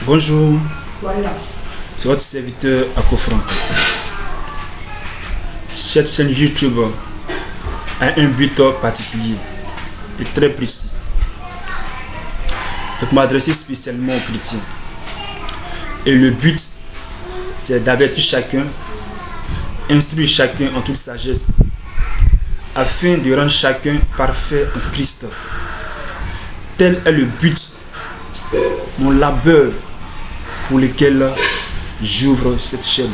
Bonjour, c'est votre serviteur Akofran. Cette chaîne YouTube a un but particulier et très précis. C'est pour m'adresser spécialement aux chrétiens. Et le but, c'est d'avertir chacun, instruire chacun en toute sagesse, afin de rendre chacun parfait en Christ. Tel est le but, mon labeur pour lequel j'ouvre cette chaîne.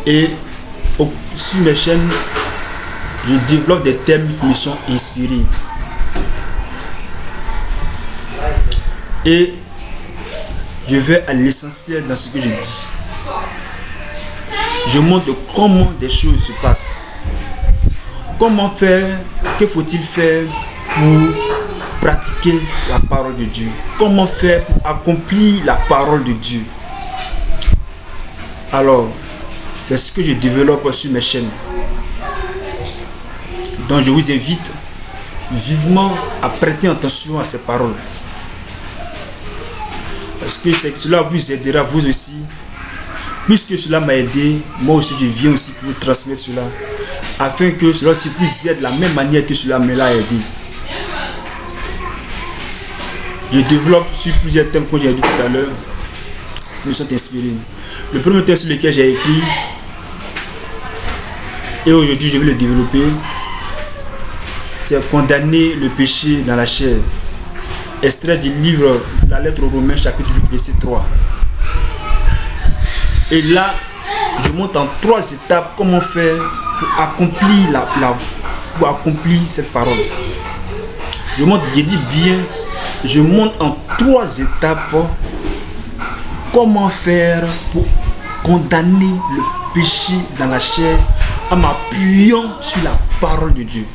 Et sur mes chaînes, je développe des thèmes qui me sont inspirés. Et je vais à l'essentiel dans ce que je dis. Je montre comment des choses se passent. Comment faire, que faut-il faire pour pratiquer la parole de Dieu? Comment faire pour accomplir la parole de Dieu? Alors, c'est ce que je développe sur mes chaînes. Donc je vous invite vivement à prêter attention à ces paroles. Parce que cela vous aidera vous aussi. Puisque cela m'a aidé, moi aussi je viens aussi pour vous transmettre cela. Afin que cela aussi vous aide de la même manière que cela me l'a aidé. Je développe sur plusieurs thèmes comme j'ai dit tout à l'heure. Ils me sont inspirés. Le premier thème sur lequel j'ai écrit, et aujourd'hui je vais le développer, c'est condamner le péché dans la chair. Extrait du livre La lettre aux Romains, chapitre 8, verset 3. Et là, je montre en 3 étapes comment faire pour accomplir cette parole. Je dis bien, je montre en 3 étapes comment faire pour condamner le péché dans la chair en m'appuyant sur la parole de Dieu.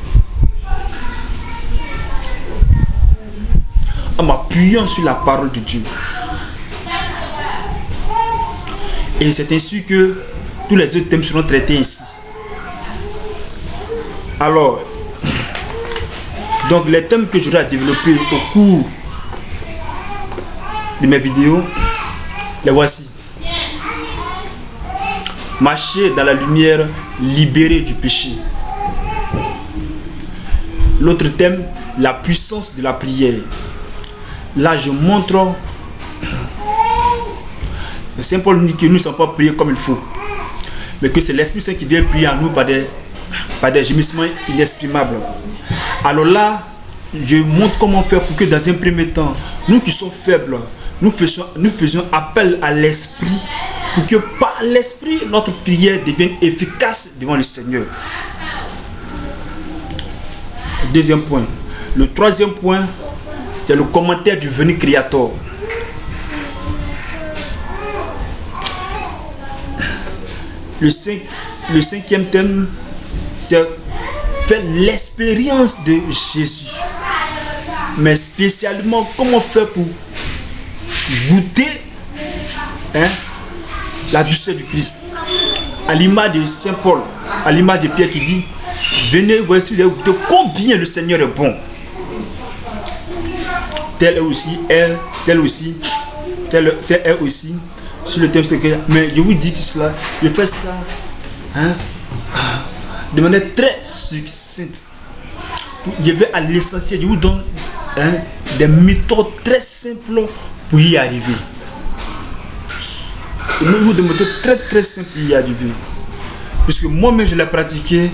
En m'appuyant sur la parole de Dieu. Et c'est ainsi que tous les autres thèmes seront traités ainsi. Alors, donc les thèmes que j'aurai à développer au cours de mes vidéos, les voici. Marcher dans la lumière, libéré du péché. L'autre thème, la puissance de la prière. Là, je montre, le Saint Paul nous dit que nous ne sommes pas priés comme il faut, mais que c'est l'Esprit Saint qui vient prier en nous par des gémissements inexprimables. Alors là, je montre comment faire pour que dans un premier temps, nous qui sommes faibles, nous faisions appel à l'Esprit, pour que par l'Esprit, notre prière devienne efficace devant le Seigneur. Deuxième point. Le troisième point, c'est le commentaire du venu créateur. Le cinquième thème, c'est faire l'expérience de Jésus. Mais spécialement, comment faire pour goûter la douceur du Christ. À l'image de Saint Paul, à l'image de Pierre qui dit, venez voir si vous avez goûté combien le Seigneur est bon. Tel est aussi sur le thème que mais je vous dis tout cela, je fais ça de manière très succincte. Je vais à l'essentiel, je vous donne des méthodes très simples pour y arriver. Et je vous donne des méthodes très très simples pour y arriver. Puisque moi-même je l'ai pratiqué,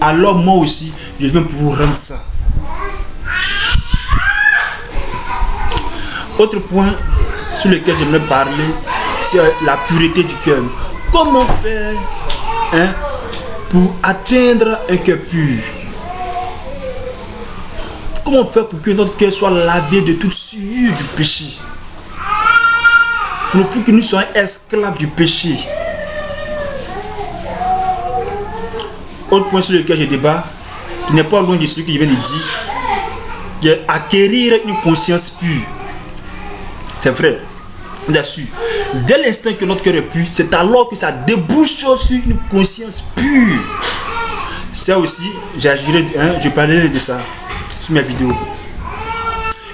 alors moi aussi je viens pour vous rendre ça. Autre point sur lequel j'aimerais parler, c'est la pureté du cœur. Comment faire pour atteindre un cœur pur? Comment faire pour que notre cœur soit lavé de toute souillure du péché? Pour ne plus que nous soyons esclaves du péché. Autre point sur lequel je débat, qui n'est pas loin de celui que je viens de dire, qui est acquérir une conscience pure. C'est vrai, bien sûr. Dès l'instant que notre cœur est pur, c'est alors que ça débouche sur une conscience pure. Ça aussi, je parlerai de ça. sur mes vidéos.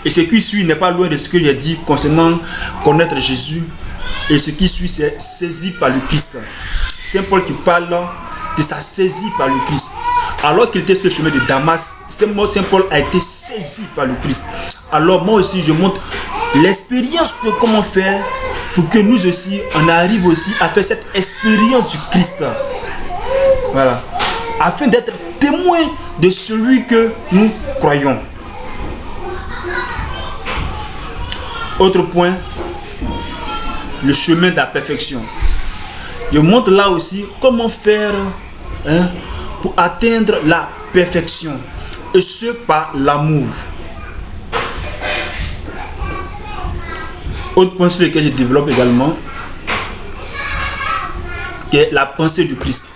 Et ce qui suit n'est pas loin de ce que j'ai dit concernant connaître Jésus. Et ce qui suit, c'est saisi par le Christ. Saint Paul qui parle de sa saisie par le Christ. Alors qu'il était sur le chemin de Damas, Saint Paul a été saisi par le Christ. Alors moi aussi, je montre l'expérience de comment faire pour que nous aussi, on arrive aussi à faire cette expérience du Christ. Voilà. Afin d'être témoin de celui que nous croyons. Autre point, le chemin de la perfection. Je montre là aussi comment faire pour atteindre la perfection. Et ce par l'amour. Autre point sur lequel je développe également, qui est la pensée du Christ.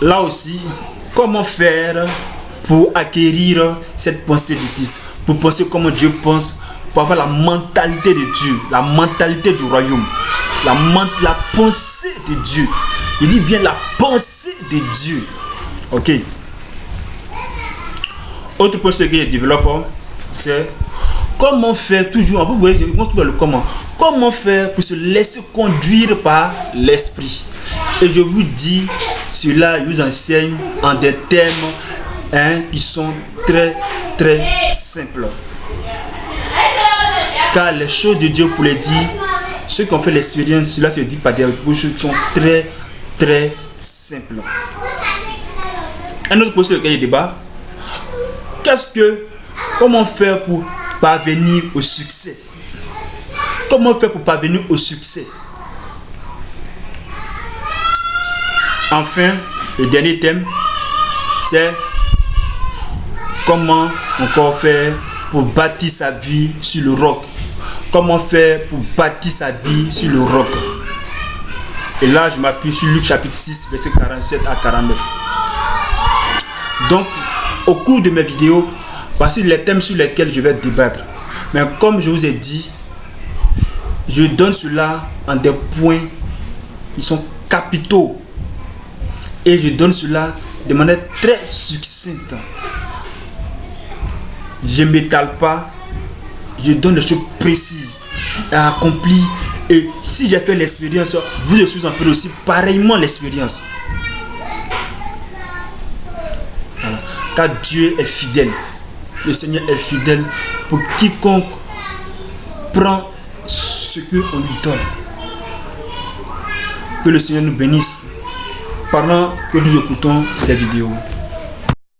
Là aussi, comment faire pour acquérir cette pensée du Christ, pour penser comme Dieu pense, pour avoir la mentalité de Dieu, la mentalité du royaume, la pensée de Dieu. Il dit bien la pensée de Dieu. Ok. Autre point sur lequel je développe, c'est comment faire toujours. Vous voyez, je montre le comment. Comment faire pour se laisser conduire par l'esprit. Et je vous dis, cela, je vous enseigne en des termes qui sont très simples. Car les choses de Dieu, pour les dire, ceux qui ont fait l'expérience, cela se dit par des bouches qui sont très simples. Un autre point sur lequel il débat, comment faire pour parvenir au succès? Comment faire pour parvenir au succès? Enfin, le dernier thème, c'est comment encore faire pour bâtir sa vie sur le roc. Comment faire pour bâtir sa vie sur le roc. Et là, je m'appuie sur Luc chapitre 6, verset 47 à 49. Donc, au cours de mes vidéos, voici les thèmes sur lesquels je vais débattre. Mais comme je vous ai dit, je donne cela en des points qui sont capitaux. Et je donne cela de manière très succincte. Je ne m'étale pas. Je donne des choses précises à accomplir. Et si j'ai fait l'expérience, vous aussi en faites aussi pareillement l'expérience. Voilà. Car Dieu est fidèle. Le Seigneur est fidèle pour quiconque prend ce qu'on lui donne. Que le Seigneur nous bénisse pendant que nous écoutons ces vidéos.